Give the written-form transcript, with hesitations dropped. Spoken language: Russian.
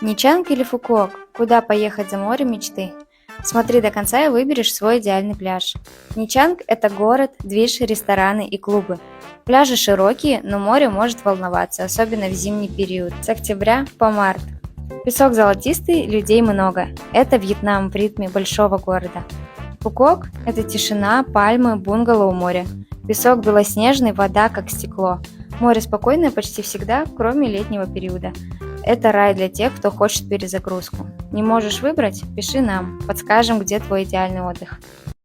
Ничанг или Фукуок? Куда поехать за морем мечты? Смотри до конца и выберешь свой идеальный пляж. Ничанг – это город, движ, рестораны и клубы. Пляжи широкие, но море может волноваться, особенно в зимний период, с октября по март. Песок золотистый, людей много. Это Вьетнам в ритме большого города. Фукуок – это тишина, пальмы, бунгало у моря. Песок белоснежный, вода как стекло. Море спокойное почти всегда, кроме летнего периода. Это рай для тех, кто хочет перезагрузку. Не можешь выбрать? Пиши нам, подскажем, где твой идеальный отдых.